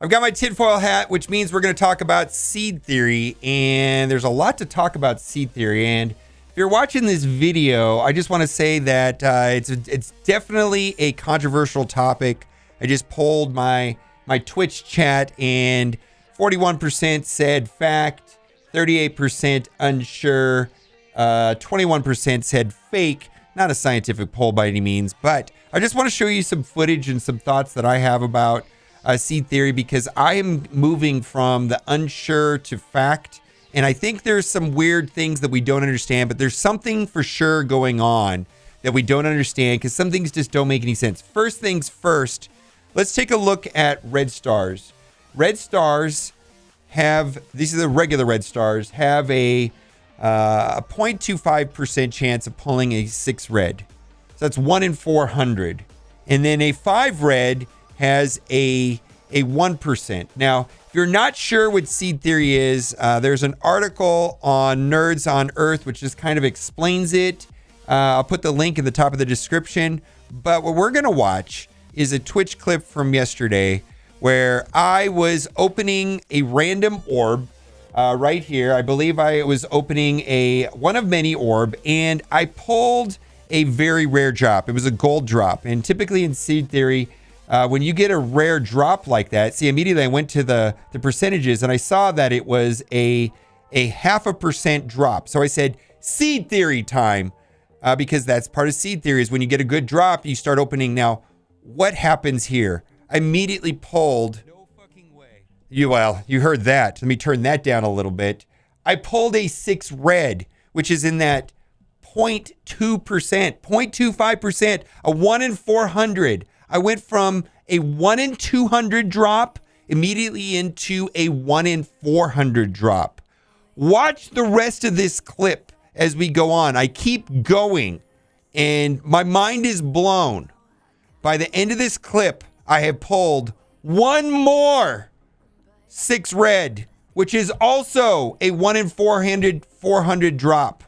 I've got my tinfoil hat, which means we're going to talk about seed theory, and there's a lot to talk about seed theory. And if you're watching this video, I just want to say that it's definitely a controversial topic. I just polled my Twitch chat, and 41% said fact, 38% unsure, 21% said fake. Not a scientific poll by any means, but I just want to show you some footage and some thoughts that I have about seed theory, because I am moving from the unsure to fact. And I think there's some weird things that we don't understand, but there's something for sure going on that we don't understand, because some things just don't make any sense. First things first, let's take a look at red stars. Red stars have, these are the regular red stars, have a 0.25% chance of pulling a 6 red. So that's 1 in 400. And then a 5 red has a 1%. Now, if you're not sure what seed theory is, there's an article on Nerds on Earth which just kind of explains it. I'll put the link in the top of the description. But what we're going to watch is a Twitch clip from yesterday where I was opening a random orb right here. I believe I was opening a one of many orb, and I pulled a very rare drop. It was a gold drop. And typically in seed theory, when you get a rare drop like that, see, immediately I went to the percentages and I saw that it was a 0.5% drop. So I said, seed theory time, because that's part of seed theory is when you get a good drop, you start opening. Now, what happens here? I immediately pulled. No fucking way. You heard that. Let me turn that down a little bit. I pulled a 6 red, which is in that 0.2%, 0.25%, a 1 in 400. I went from a 1 in 200 drop immediately into a 1 in 400 drop. Watch the rest of this clip as we go on. I keep going, and my mind is blown. By the end of this clip, I have pulled one more 6 red, which is also a 1 in 400 drop.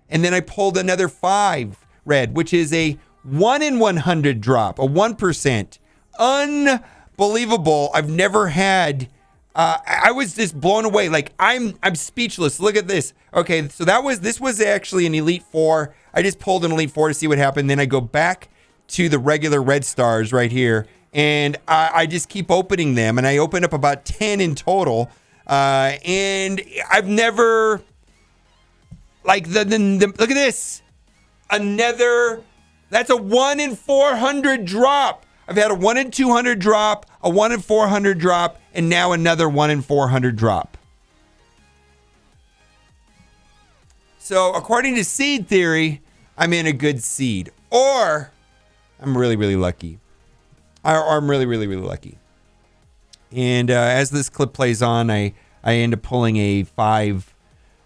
And then I pulled another 5 red, which is a 1 in 100 drop, a 1%. Unbelievable. I've never had, I was just blown away. Like I'm speechless. Look at this. Okay. So this was actually an Elite 4. I just pulled an Elite 4 to see what happened. Then I go back to the regular red stars right here. And I just keep opening them. And I opened up about 10 in total. And I've never, like look at this. That's a 1 in 400 drop. I've had a 1 in 200 drop, a 1 in 400 drop, and now another 1 in 400 drop. So according to seed theory, I'm in a good seed. Or I'm really, really lucky. Or I'm really, really, really lucky. And as this clip plays on, I end up pulling a 5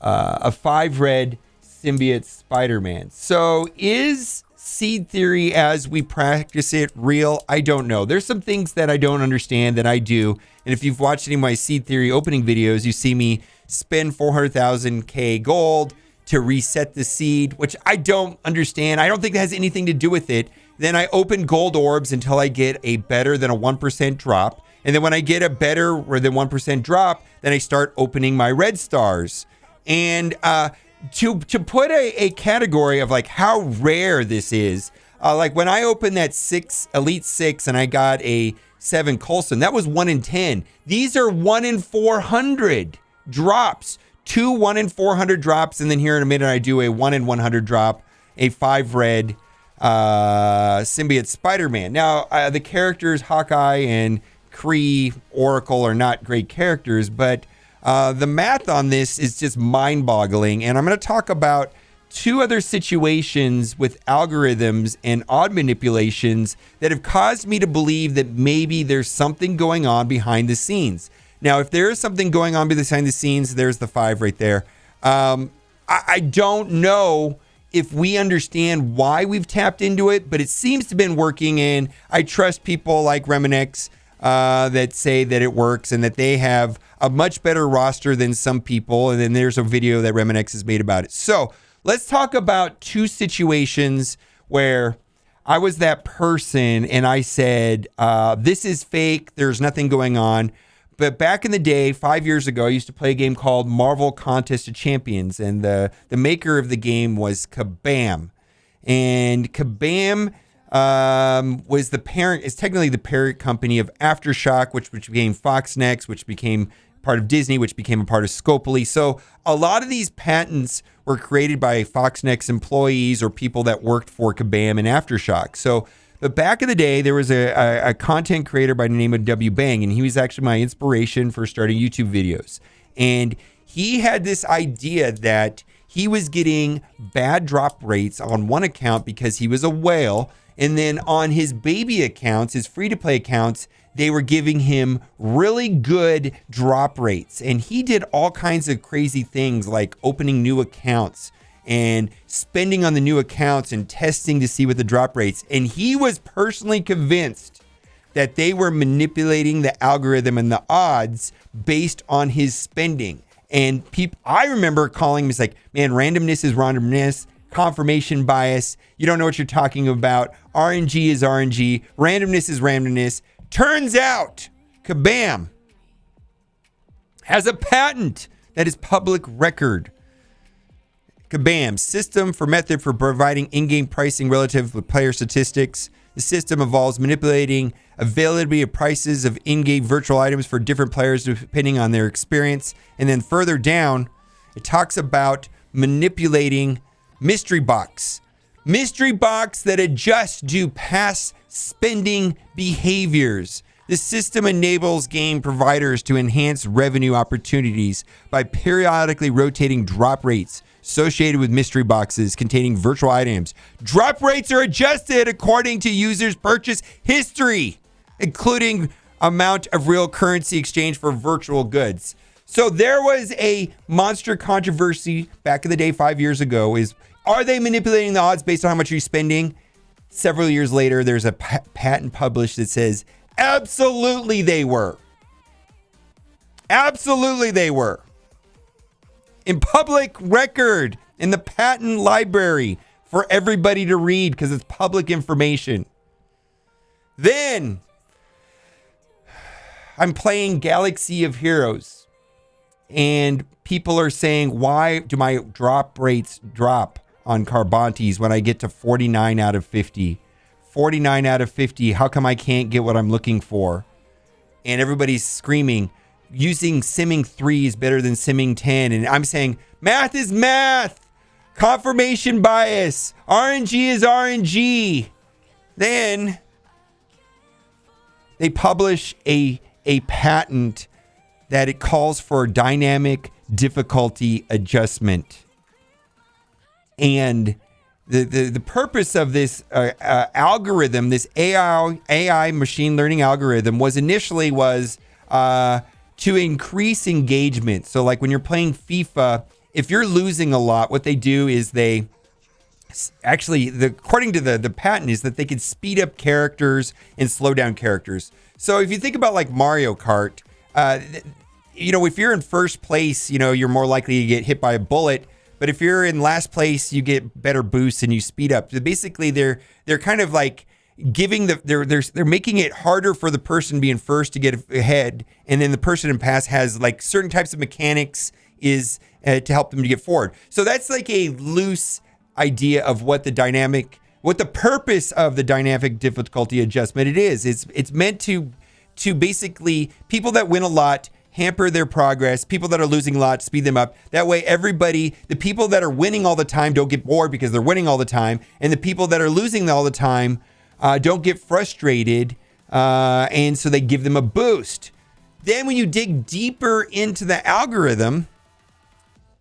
red symbiote Spider-Man. So is seed theory as we practice it real? I don't know. There's some things that I don't understand that I do. And if you've watched any of my seed theory opening videos, you see me spend 400,000 gold to reset the seed, which I don't understand. I don't think that has anything to do with it. Then I open gold orbs until I get a better than a 1% drop. And then when I get a better than 1% drop, then I start opening my red stars. And to put a category of like how rare this is, like when I opened that Elite 6 and I got a 7 Coulson, that was 1 in 10. These are 1 in 400 drops. 2 1 in 400 drops, and then here in a minute I do a 1 in 100 drop, a 5 red symbiote Spider-Man. Now, the characters Hawkeye and Kree, Oracle are not great characters, but the math on this is just mind-boggling. And I'm going to talk about 2 other situations with algorithms and odd manipulations that have caused me to believe that maybe there's something going on behind the scenes. Now, if there is something going on behind the scenes, there's the 5 right there. I don't know if we understand why we've tapped into it, but it seems to have been working, and I trust people like Remenex that say that it works and that they have a much better roster than some people. And then there's a video that Remenex has made about it. So let's talk about 2 situations where I was that person and I said, this is fake. There's nothing going on. But back in the day, 5 years ago, I used to play a game called Marvel Contest of Champions, and the maker of the game was Kabam. And Kabam was the parent, is technically the parent company of Aftershock, which became Fox Next, which became part of Disney, which became a part of Scopely. So a lot of these patents were created by Fox Next employees or people that worked for Kabam and Aftershock. So, but back in the day, there was a content creator by the name of W. Bang, and he was actually my inspiration for starting YouTube videos. And he had this idea that he was getting bad drop rates on one account because he was a whale. And then on his baby accounts, his free-to-play accounts, they were giving him really good drop rates. And he did all kinds of crazy things like opening new accounts and spending on the new accounts and testing to see what the drop rates. And he was personally convinced that they were manipulating the algorithm and the odds based on his spending. And I remember calling him, he's like, man, randomness is randomness, confirmation bias. You don't know what you're talking about. RNG is RNG. Randomness is randomness. Turns out, Kabam has a patent that is public record. Kabam, system for method for providing in-game pricing relative with player statistics. The system involves manipulating availability of prices of in-game virtual items for different players depending on their experience. And then further down, it talks about manipulating mystery box. Mystery box that adjusts to past spending behaviors. The system enables game providers to enhance revenue opportunities by periodically rotating drop rates associated with mystery boxes containing virtual items. Drop rates are adjusted according to users' purchase history, including amount of real currency exchange for virtual goods. So there was a monster controversy back in the day 5 years ago are they manipulating the odds based on how much you're spending? Several years later, there's a patent published that says, absolutely they were. Absolutely they were. In public record, in the patent library for everybody to read because it's public information. Then I'm playing Galaxy of Heroes and people are saying, why do my drop rates drop on Carbantes when I get to 49 out of 50? 49 out of 50, how come I can't get what I'm looking for? And everybody's screaming, using simming 3 is better than simming 10. And I'm saying, math is math. Confirmation bias. RNG is RNG. Then they publish a patent that it calls for dynamic difficulty adjustment. And the purpose of this algorithm, this AI machine learning algorithm was initially to increase engagement. So like when you're playing FIFA, if you're losing a lot, what they do is they actually, according to the patent, is that they can speed up characters and slow down characters. So if you think about like Mario Kart, if you're in first place, you're more likely to get hit by a bullet. But if you're in last place, you get better boosts and you speed up. So basically, they're kind of like giving they're making it harder for the person being first to get ahead, and then the person in pass has like certain types of mechanics to help them to get forward. So that's like a loose idea of what the purpose of the dynamic difficulty adjustment it is. It's meant to basically people that win a lot hamper their progress. People that are losing a lot, speed them up. That way, the people that are winning all the time don't get bored because they're winning all the time. And the people that are losing all the time don't get frustrated. And so they give them a boost. Then when you dig deeper into the algorithm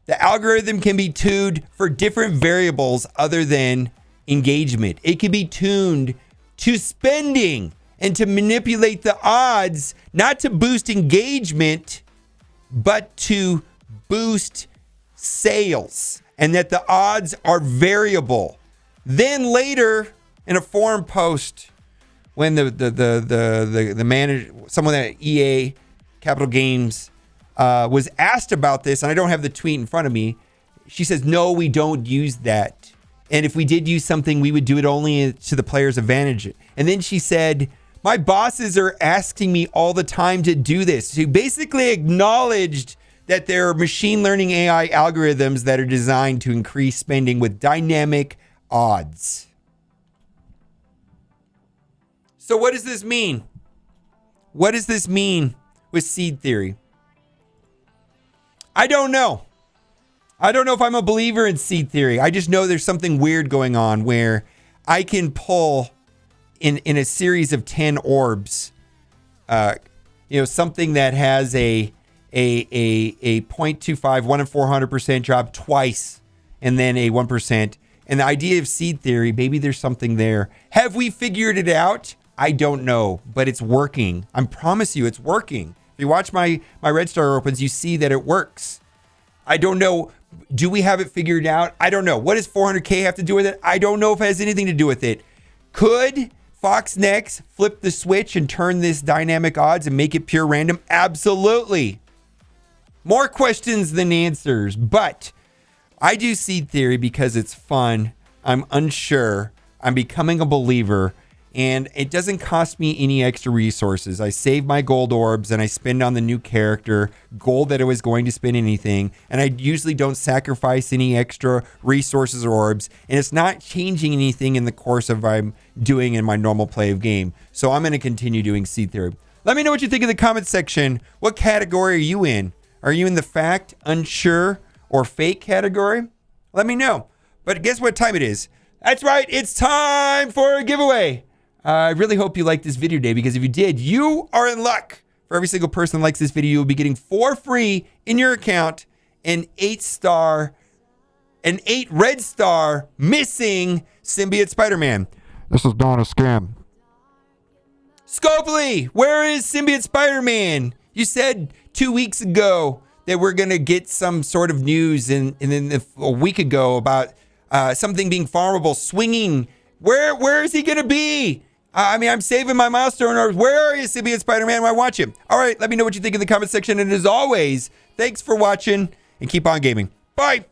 can be tuned for different variables other than engagement. It can be tuned to spending and to manipulate the odds, not to boost engagement, but to boost sales, and that the odds are variable. Then later in a forum post, when the manager, someone at EA Capital Games was asked about this, and I don't have the tweet in front of me, she says, no, we don't use that. And if we did use something, we would do it only to the player's advantage. And then she said, My bosses are asking me all the time to do this. Who basically acknowledged that there are machine learning AI algorithms that are designed to increase spending with dynamic odds. So what does this mean? What does this mean with seed theory? I don't know. I don't know if I'm a believer in seed theory. I just know there's something weird going on where I can pull in a series of 10 orbs, something that has a 0.25, 1 in 400% drop twice, and then a 1%. And the idea of seed theory, maybe there's something there. Have we figured it out? I don't know, but it's working. I promise you it's working. If you watch my Red Star opens, you see that it works. I don't know. Do we have it figured out? I don't know. What does 400K have to do with it? I don't know if it has anything to do with it. Could Fox Next flip the switch and turn this dynamic odds and make it pure random? Absolutely. More questions than answers, but I do seed theory because it's fun. I'm unsure. I'm becoming a believer. And it doesn't cost me any extra resources. I save my gold orbs and I spend on the new character, gold that I was going to spend anything. And I usually don't sacrifice any extra resources or orbs. And it's not changing anything in the course of what I'm doing in my normal play of game. So I'm going to continue doing seed theory. Let me know what you think in the comment section. What category are you in? Are you in the fact, unsure, or fake category? Let me know. But guess what time it is? That's right. It's time for a giveaway. I really hope you liked this video today, because if you did, you are in luck. For every single person that likes this video, you'll be getting 4 free in your account, an 8 red star missing symbiote Spider-Man. This is not a scam. Scopely, where is symbiote Spider-Man? You said 2 weeks ago that we're going to get some sort of news, and then a week ago about something being farmable, swinging. Where is he going to be? I'm saving my milestone orbs. Where are you, symbiote Spider-Man? I watch him. All right, let me know what you think in the comment section. And as always, thanks for watching and keep on gaming. Bye.